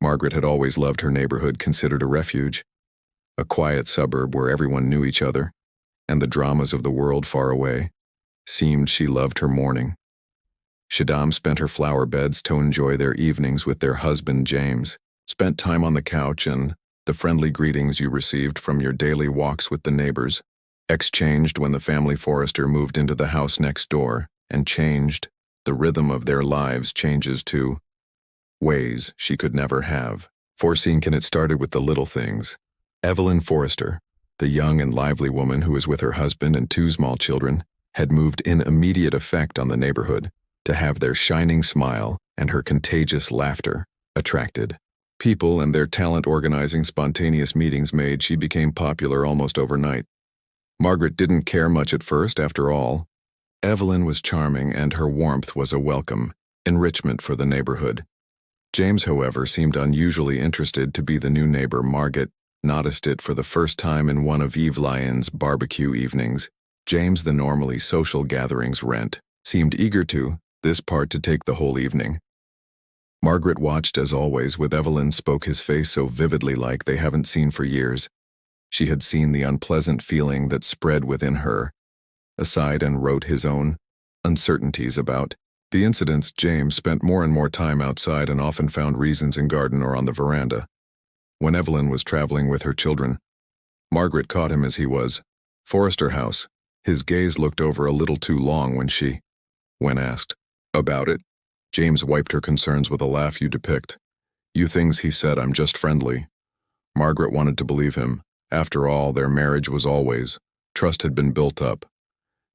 Margaret had always loved her neighborhood, considered a refuge, a quiet suburb where everyone knew each other, and the dramas of the world far away. Seemed she loved her morning. Shaddam spent her flower beds to enjoy their evenings with their husband James, spent time on the couch and the friendly greetings you received from your daily walks with the neighbors, exchanged when the family forester moved into the house next door, and changed. The rhythm of their lives changes too. Ways she could never have foreseen. It started with the little things. Evelyn Forrester, the young and lively woman who was with her husband and two small children, had moved in immediate effect on the neighborhood, to have their shining smile and her contagious laughter attracted people, and their talent organizing spontaneous meetings made she became popular almost overnight. Margaret didn't care much at first, after all. Evelyn was charming, and her warmth was a welcome enrichment for the neighborhood. James, however, seemed unusually interested to be the new neighbor. Margaret noticed it for the first time in one of Eve Lyon's barbecue evenings. James, the normally social gatherings rent, seemed eager this part to take the whole evening. Margaret watched as always with Evelyn spoke his face so vividly like they haven't seen for years. She had seen the unpleasant feeling that spread within her, aside, and wrote his own uncertainties about the incidents. James spent more and more time outside and often found reasons in garden or on the veranda. When Evelyn was traveling with her children, Margaret caught him as he was. Forrester House. His gaze looked over a little too long when asked about it. James wiped her concerns with a laugh. You depict. You things, he said. I'm just friendly. Margaret wanted to believe him. After all, their marriage was always. Trust had been built up.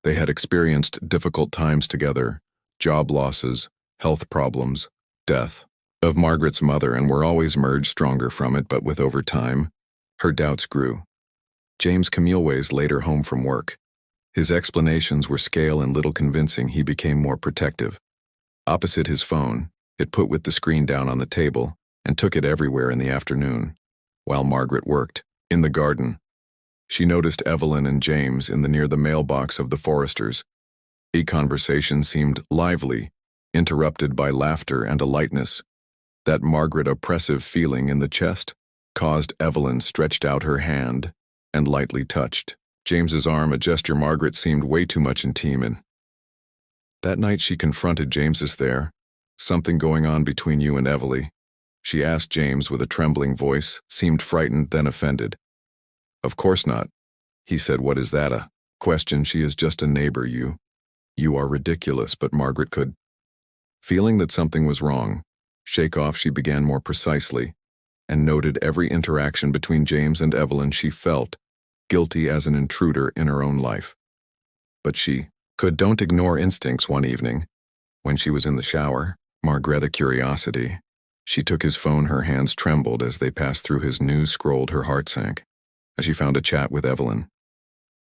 They had experienced difficult times together, job losses, health problems, death of Margaret's mother, and were always merged stronger from it. But with over time, her doubts grew. James Camilleways later home from work. His explanations were scale and little convincing. He became more protective. Opposite his phone, it put with the screen down on the table, and took it everywhere in the afternoon, while Margaret worked in the garden. She noticed Evelyn and James in the near the mailbox of the Forresters. A conversation seemed lively, interrupted by laughter and a lightness. That Margaret oppressive feeling in the chest caused Evelyn stretched out her hand and lightly touched James's arm, a gesture Margaret seemed way too much intimate. That night she confronted James. Is there something going on between you and Evelyn? She asked James with a trembling voice, seemed frightened, then offended. Of course not, he said. What is that, a question? She is just a neighbor. You are ridiculous. But Margaret could, feeling that something was wrong, shake off. She began more precisely, and noted every interaction between James and Evelyn. She felt guilty as an intruder in her own life. But she don't ignore instincts. One evening, when she was in the shower, Margaret, curiosity, she took his phone. Her hands trembled as they passed through his news scrolled. Her heart sank as she found a chat with Evelyn.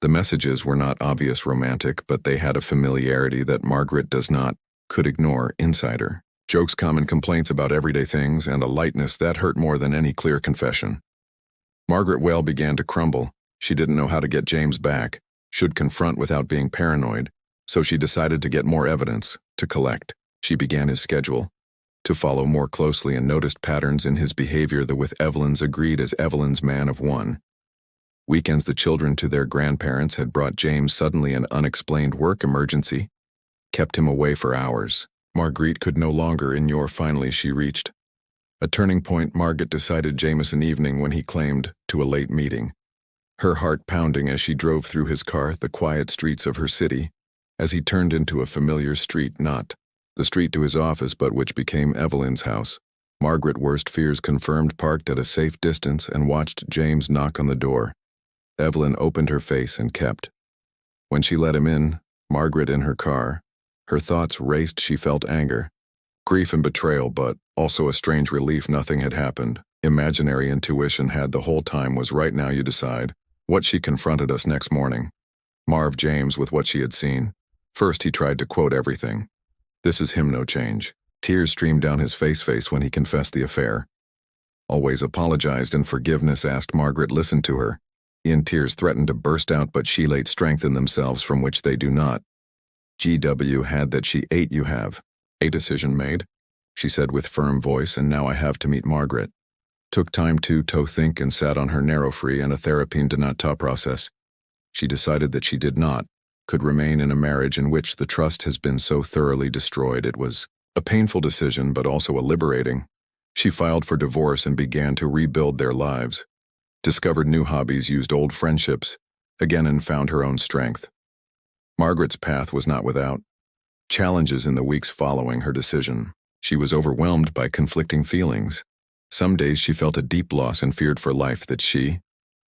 The messages were not obvious romantic, but they had a familiarity that Margaret could ignore. Insider jokes, common complaints about everyday things, and a lightness that hurt more than any clear confession. Margaret began to crumble. She didn't know how to get James back, should confront without being paranoid, so she decided to get more evidence to collect. She began his schedule to follow more closely and noticed patterns in his behavior that with Evelyn's agreed as Evelyn's man of one. Weekends, the children to their grandparents had brought James. Suddenly an unexplained work emergency kept him away for hours. Marguerite could no longer endure. Finally she reached a turning point. Margaret decided Jameson evening when he claimed to a late meeting. Her heart pounding as she drove through his car the quiet streets of her city, as he turned into a familiar street, not the street to his office but which became Evelyn's house. Margaret's worst fears confirmed. Parked at a safe distance and watched James knock on the door. Evelyn opened her face and kept. When she let him in, Margaret in her car, her thoughts raced. She felt anger, grief and betrayal, but also a strange relief. Nothing had happened. Imaginary intuition had the whole time was right now. You decide. What she confronted us next morning. Marv James with what she had seen. First he tried to quote everything. This is him, no change. Tears streamed down his face when he confessed the affair. Always apologized and forgiveness asked. Margaret listened to her. In tears threatened to burst out, but she laid strength in themselves from which they do not. GW had that she ate. You have a decision made. she said with firm voice, and now I have to meet Margaret. Took time to think and sat on her narrow-free and a therapine de not ta process. She decided that she could remain in a marriage in which the trust has been so thoroughly destroyed. It was a painful decision, but also a liberating. She filed for divorce and began to rebuild their lives. Discovered new hobbies, used old friendships, again, and found her own strength. Margaret's path was not without challenges in the weeks following her decision. She was overwhelmed by conflicting feelings. Some days she felt a deep loss and feared for life that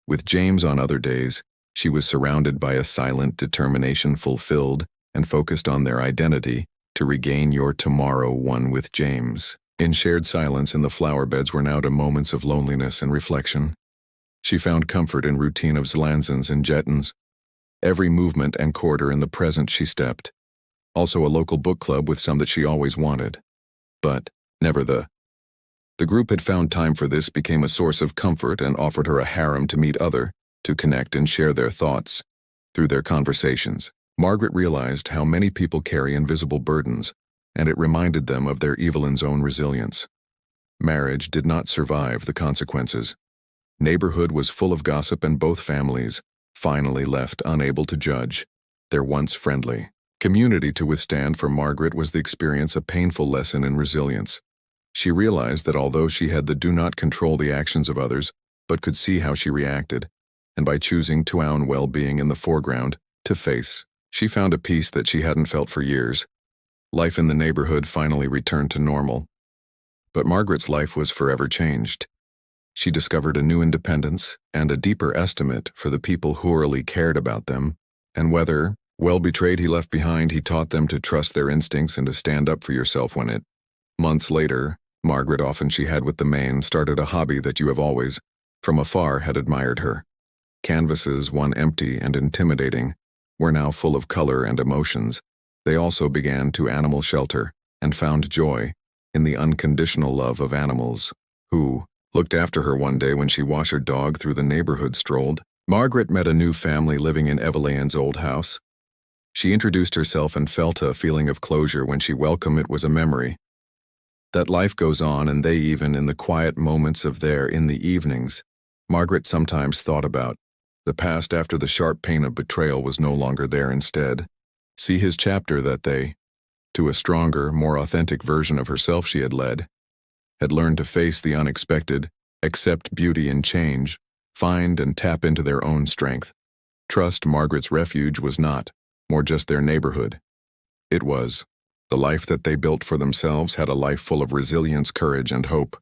with James on other days, she was surrounded by a silent determination, fulfilled and focused on their identity to regain your tomorrow one with James. In shared silence in the flower beds were now to moments of loneliness and reflection. She found comfort in routine of Zlanzens and Jettins. Every movement and quarter in the present she stepped. Also a local book club with some that she always wanted. But never the group had found time for this, became a source of comfort and offered her a harem to meet to connect and share their thoughts. Through their conversations, Margaret realized how many people carry invisible burdens, and it reminded them of their Evelyn's own resilience. Marriage did not survive the consequences. Neighborhood was full of gossip, and both families finally left unable to judge their once friendly community to withstand. For Margaret was the experience a painful lesson in resilience. She realized that although she had do not control the actions of others, but could see how she reacted, and by choosing to own well-being in the foreground, to face, she found a peace that she hadn't felt for years. Life in the neighborhood finally returned to normal. But Margaret's life was forever changed. She discovered a new independence and a deeper estimate for the people who really cared about them, and whether, well betrayed he left behind, he taught them to trust their instincts and to stand up for yourself when it. Months later, Margaret, often she had with the main, started a hobby that you have always, from afar, had admired her. Canvases, one empty and intimidating, were now full of color and emotions. They also began to animal shelter and found joy in the unconditional love of animals, who looked after her one day when she washed her dog through the neighborhood strolled. Margaret met a new family living in Evelyn's old house. She introduced herself and felt a feeling of closure when she welcomed. It was a memory that life goes on, and they, even in the quiet moments of in the evenings, Margaret sometimes thought about the past after the sharp pain of betrayal was no longer there. Instead, see his chapter that to a stronger, more authentic version of herself she had learned to face the unexpected, accept beauty in change, find and tap into their own strength. Trust. Margaret's refuge was not more just their neighborhood. It was the life that they built for themselves, had a life full of resilience, courage, and hope.